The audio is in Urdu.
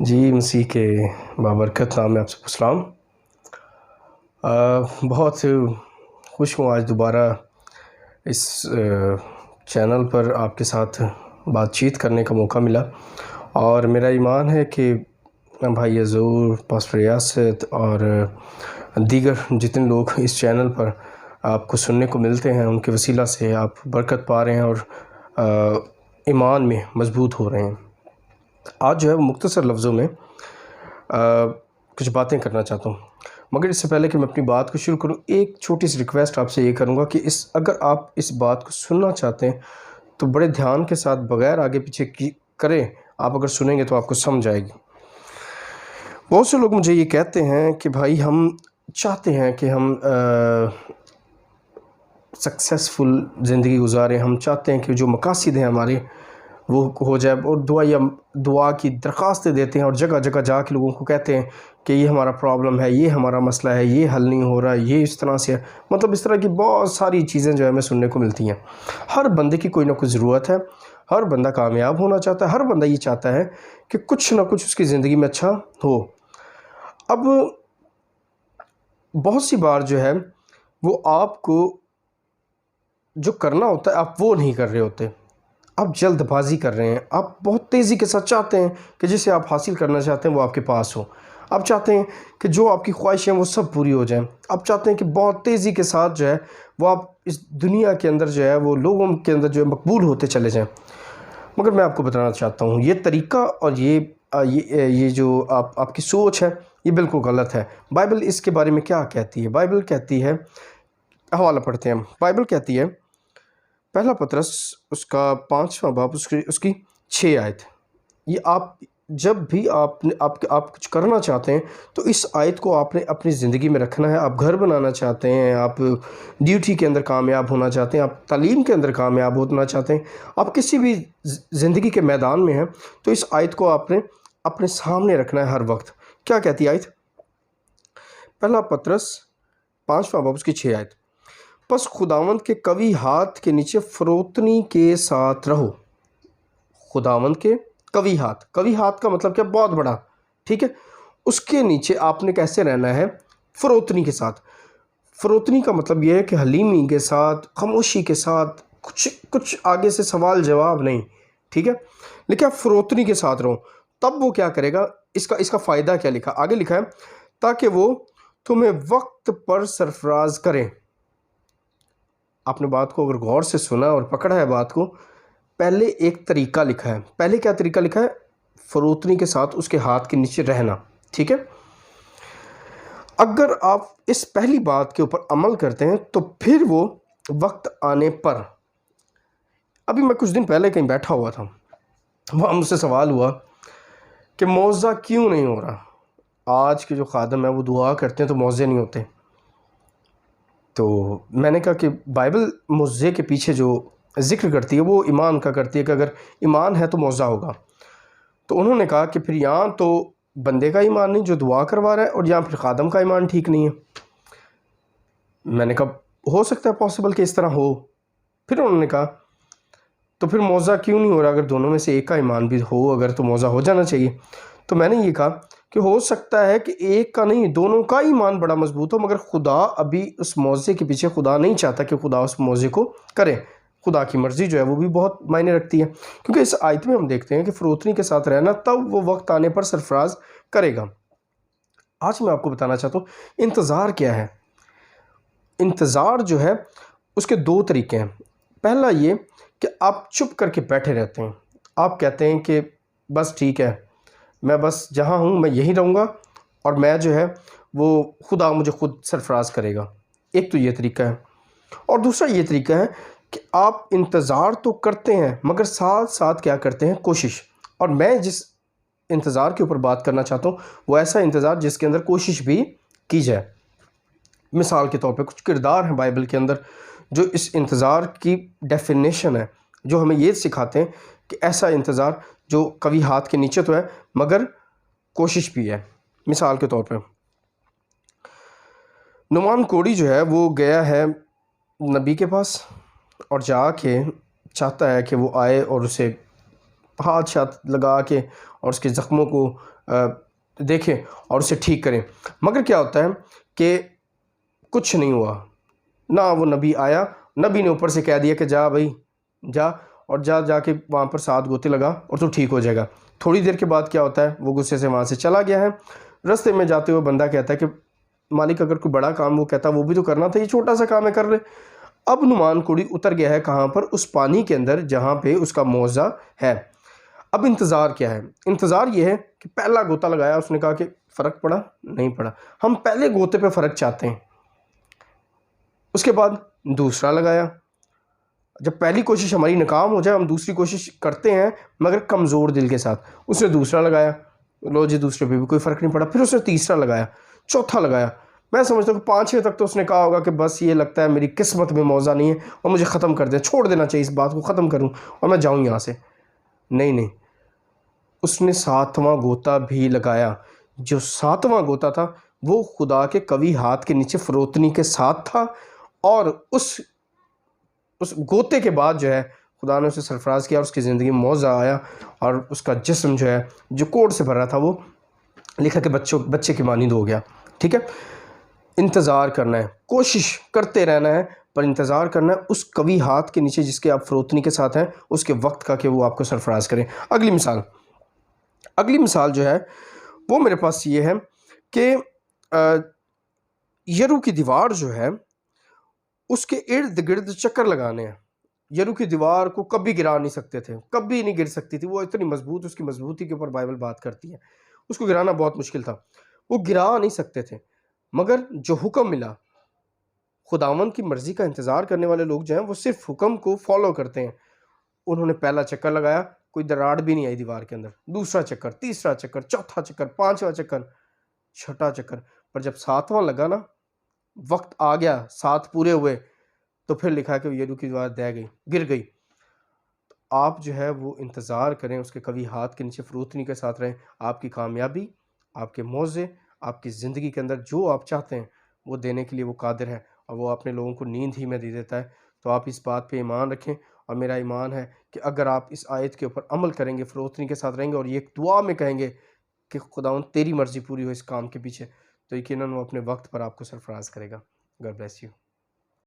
جی مسیح کے بابرکت نام میں آپ سے سلام۔ بہت خوش ہوں آج دوبارہ اس چینل پر آپ کے ساتھ بات چیت کرنے کا موقع ملا، اور میرا ایمان ہے کہ بھائی ظہور، پاسٹر یاسر اور دیگر جتنے لوگ اس چینل پر آپ کو سننے کو ملتے ہیں ان کے وسیلہ سے آپ برکت پا رہے ہیں اور ایمان میں مضبوط ہو رہے ہیں۔ آج جو ہے وہ مختصر لفظوں میں کچھ باتیں کرنا چاہتا ہوں، مگر اس سے پہلے کہ میں اپنی بات کو شروع کروں ایک چھوٹی سی ریکویسٹ آپ سے یہ کروں گا کہ اگر آپ اس بات کو سننا چاہتے ہیں تو بڑے دھیان کے ساتھ بغیر آگے پیچھے کریں، آپ اگر سنیں گے تو آپ کو سمجھ آئے گی۔ بہت سے لوگ مجھے یہ کہتے ہیں کہ بھائی ہم چاہتے ہیں کہ ہم سکسیسفل زندگی گزاریں، ہم چاہتے ہیں کہ جو مقاصد ہیں ہمارے وہ ہو جائے، اور دعا کی درخواستیں دیتے ہیں اور جگہ جگہ جا کے لوگوں کو کہتے ہیں کہ یہ ہمارا پرابلم ہے، یہ ہمارا مسئلہ ہے، یہ حل نہیں ہو رہا، یہ اس طرح سے ہے۔ مطلب اس طرح کی بہت ساری چیزیں جو ہے ہمیں سننے کو ملتی ہیں۔ ہر بندے کی کوئی نہ کوئی ضرورت ہے، ہر بندہ کامیاب ہونا چاہتا ہے، ہر بندہ یہ چاہتا ہے کہ کچھ نہ کچھ اس کی زندگی میں اچھا ہو۔ اب بہت سی بار جو ہے وہ آپ کو جو کرنا ہوتا ہے آپ وہ نہیں کر رہے ہوتے، آپ جلد بازی کر رہے ہیں، آپ بہت تیزی کے ساتھ چاہتے ہیں کہ جسے آپ حاصل کرنا چاہتے ہیں وہ آپ کے پاس ہو، آپ چاہتے ہیں کہ جو آپ کی خواہشیں وہ سب پوری ہو جائیں، آپ چاہتے ہیں کہ بہت تیزی کے ساتھ جو ہے وہ آپ اس دنیا کے اندر جو ہے وہ لوگوں کے اندر جو ہے مقبول ہوتے چلے جائیں۔ مگر میں آپ کو بتانا چاہتا ہوں یہ طریقہ اور یہ جو آپ کی سوچ ہے یہ بالکل غلط ہے۔ بائبل اس کے بارے میں کیا کہتی ہے؟ بائبل کہتی ہے، حوالہ پڑھتے ہیں، بائبل کہتی ہے پہلا پطرس اس کا 5واں باب اس کی 6 آیت، یہ آپ جب بھی آپ کچھ کرنا چاہتے ہیں تو اس آیت کو آپ نے اپنی زندگی میں رکھنا ہے۔ آپ گھر بنانا چاہتے ہیں، آپ ڈیوٹی کے اندر کامیاب ہونا چاہتے ہیں، آپ تعلیم کے اندر کامیاب ہونا چاہتے ہیں، آپ کسی بھی زندگی کے میدان میں ہیں تو اس آیت کو آپ نے اپنے سامنے رکھنا ہے ہر وقت۔ کیا کہتی ہے آیت؟ پہلا پطرس 5واں باب اس کی 6 آیت، پس خداوند کے قوی ہاتھ کے نیچے فروتنی کے ساتھ رہو۔ خداوند کے قوی ہاتھ کا مطلب کیا؟ بہت بڑا، ٹھیک ہے؟ اس کے نیچے آپ نے کیسے رہنا ہے؟ فروتنی کے ساتھ۔ فروتنی کا مطلب یہ ہے کہ حلیمی کے ساتھ، خاموشی کے ساتھ، کچھ آگے سے سوال جواب نہیں، ٹھیک ہے؟ لیکن آپ فروتنی کے ساتھ رہو، تب وہ کیا کرے گا؟ اس کا فائدہ کیا لکھا؟ آگے لکھا ہے تاکہ وہ تمہیں وقت پر سرفراز کریں۔ آپ نے بات کو اگر غور سے سنا اور پکڑا ہے بات کو، پہلے ایک طریقہ لکھا ہے۔ پہلے کیا طریقہ لکھا ہے؟ فروتنی کے ساتھ اس کے ہاتھ کے نیچے رہنا، ٹھیک ہے؟ اگر آپ اس پہلی بات کے اوپر عمل کرتے ہیں تو پھر وہ وقت آنے پر، ابھی میں کچھ دن پہلے کہیں بیٹھا ہوا تھا، وہاں مجھ سے سوال ہوا کہ موضع کیوں نہیں ہو رہا؟ آج کے جو خادم ہیں وہ دعا کرتے ہیں تو موضع نہیں ہوتے۔ تو میں نے کہا کہ بائبل موضع کے پیچھے جو ذکر کرتی ہے وہ ایمان کا کرتی ہے کہ اگر ایمان ہے تو موضع ہوگا۔ تو انہوں نے کہا کہ پھر یہاں تو بندے کا ایمان نہیں جو دعا کروا رہا ہے، اور یہاں پھر خادم کا ایمان ٹھیک نہیں ہے۔ میں نے کہا ہو سکتا ہے پاسبل کہ اس طرح ہو۔ پھر انہوں نے کہا تو پھر موضع کیوں نہیں ہو رہا؟ اگر دونوں میں سے ایک کا ایمان بھی ہو اگر تو موضع ہو جانا چاہیے۔ تو میں نے یہ کہا کہ ہو سکتا ہے کہ ایک کا نہیں، دونوں کا ایمان بڑا مضبوط ہو، مگر خدا ابھی اس موضع کے پیچھے خدا نہیں چاہتا کہ خدا اس موضع کو کرے۔ خدا کی مرضی جو ہے وہ بھی بہت معنی رکھتی ہے، کیونکہ اس آیت میں ہم دیکھتے ہیں کہ فروتنی کے ساتھ رہنا تب وہ وقت آنے پر سرفراز کرے گا۔ آج میں آپ کو بتانا چاہتا ہوں انتظار کیا ہے۔ انتظار جو ہے اس کے 2 طریقے ہیں۔ پہلا یہ کہ آپ چپ کر کے بیٹھے رہتے ہیں، آپ کہتے ہیں کہ بس ٹھیک ہے، میں بس جہاں ہوں میں یہیں رہوں گا اور میں جو ہے وہ خدا مجھے خود سرفراز کرے گا۔ ایک تو یہ طریقہ ہے، اور دوسرا یہ طریقہ ہے کہ آپ انتظار تو کرتے ہیں مگر ساتھ ساتھ کیا کرتے ہیں؟ کوشش۔ اور میں جس انتظار کے اوپر بات کرنا چاہتا ہوں وہ ایسا انتظار جس کے اندر کوشش بھی کی جائے۔ مثال کے طور پہ کچھ کردار ہیں بائبل کے اندر جو اس انتظار کی ڈیفینیشن ہے، جو ہمیں یہ سکھاتے ہیں کہ ایسا انتظار جو قوی ہاتھ کے نیچے تو ہے مگر کوشش بھی ہے۔ مثال کے طور پہ نعمان کوڑی جو ہے وہ گیا ہے نبی کے پاس اور جا کے چاہتا ہے کہ وہ آئے اور اسے ہاتھ لگا کے اور اس کے زخموں کو دیکھیں اور اسے ٹھیک کریں. مگر کیا ہوتا ہے کہ کچھ نہیں ہوا. نہ وہ نبی آیا, نبی نے اوپر سے کہہ دیا کہ جا بھائی جا, اور جا کے وہاں پر 7 گوتے لگا اور تو ٹھیک ہو جائے گا. تھوڑی دیر کے بعد کیا ہوتا ہے, وہ غصے سے وہاں سے چلا گیا ہے. رستے میں جاتے ہوئے بندہ کہتا ہے کہ مالک اگر کوئی بڑا کام, وہ کہتا ہے وہ بھی تو کرنا تھا, یہ چھوٹا سا کام ہے کر لے. اب نعمان کوڑی اتر گیا ہے کہاں پر, اس پانی کے اندر جہاں پہ اس کا موضع ہے. اب انتظار کیا ہے؟ انتظار یہ ہے کہ پہلا گوتا لگایا, اس نے کہا کہ فرق پڑا نہیں پڑا. ہم پہلے گوتے پہ فرق چاہتے ہیں. اس کے بعد دوسرا لگایا. جب پہلی کوشش ہماری ناکام ہو جائے, ہم دوسری کوشش کرتے ہیں مگر کمزور دل کے ساتھ. اس نے دوسرا لگایا, لو جی دوسرے پہ بھی کوئی فرق نہیں پڑا. پھر اس نے تیسرا لگایا, چوتھا لگایا. میں سمجھتا ہوں کہ 5ویں تک تو اس نے کہا ہوگا کہ بس یہ لگتا ہے میری قسمت میں موضع نہیں ہے اور مجھے ختم کر دیں, چھوڑ دینا چاہیے, اس بات کو ختم کروں اور میں جاؤں یہاں سے. نہیں, اس نے 7واں گوتا بھی لگایا. جو 7واں گوتا تھا وہ خدا کے قوی ہاتھ کے نیچے فروتنی کے ساتھ تھا, اور اس گوتے کے بعد جو ہے خدا نے اسے سرفراز کیا اور اس کی زندگی میں موضع آیا, اور اس کا جسم جو ہے جو کوڑ سے بھرا تھا وہ لکھا کہ بچے کی مانند ہو گیا. ٹھیک ہے, انتظار کرنا ہے, کوشش کرتے رہنا ہے, پر انتظار کرنا ہے اس قوی ہاتھ کے نیچے جس کے آپ فروتنی کے ساتھ ہیں, اس کے وقت کا کہ وہ آپ کو سرفراز کریں. اگلی مثال جو ہے وہ میرے پاس یہ ہے کہ یرو کی دیوار جو ہے اس کے ارد گرد چکر لگانے ہیں. یرو کی دیوار کو کبھی گرا نہیں سکتے تھے, کبھی نہیں گر سکتی تھی, وہ اتنی مضبوط, اس کی مضبوطی کے اوپر بائبل بات کرتی ہے. اس کو گرانا بہت مشکل تھا, وہ گرا نہیں سکتے تھے. مگر جو حکم ملا, خداوند کی مرضی کا انتظار کرنے والے لوگ جو ہیں وہ صرف حکم کو فالو کرتے ہیں. انہوں نے پہلا چکر لگایا, کوئی دراڑ بھی نہیں آئی دیوار کے اندر. دوسرا چکر, تیسرا چکر, چوتھا چکر, 5واں چکر, چھٹا چکر, پر جب 7واں لگا نا, وقت آ گیا, 7 پورے ہوئے, تو پھر لکھا کہ یرو کی دیوار دہ گئی, گر گئی. آپ جو ہے وہ انتظار کریں, اس کے قوی ہاتھ کے نیچے فروتنی کے ساتھ رہیں. آپ کی کامیابی, آپ کے موضع, آپ کی زندگی کے اندر جو آپ چاہتے ہیں وہ دینے کے لیے وہ قادر ہے, اور وہ اپنے لوگوں کو نیند ہی میں دے دیتا ہے. تو آپ اس بات پہ ایمان رکھیں, اور میرا ایمان ہے کہ اگر آپ اس آیت کے اوپر عمل کریں گے, فروتنی کے ساتھ رہیں گے, اور یہ ایک دعا میں کہیں گے کہ خداوند تیری مرضی پوری ہو اس کام کے پیچھے, تو یقیناً وہ اپنے وقت پر آپ کو سرفراز کرے گا. God bless you.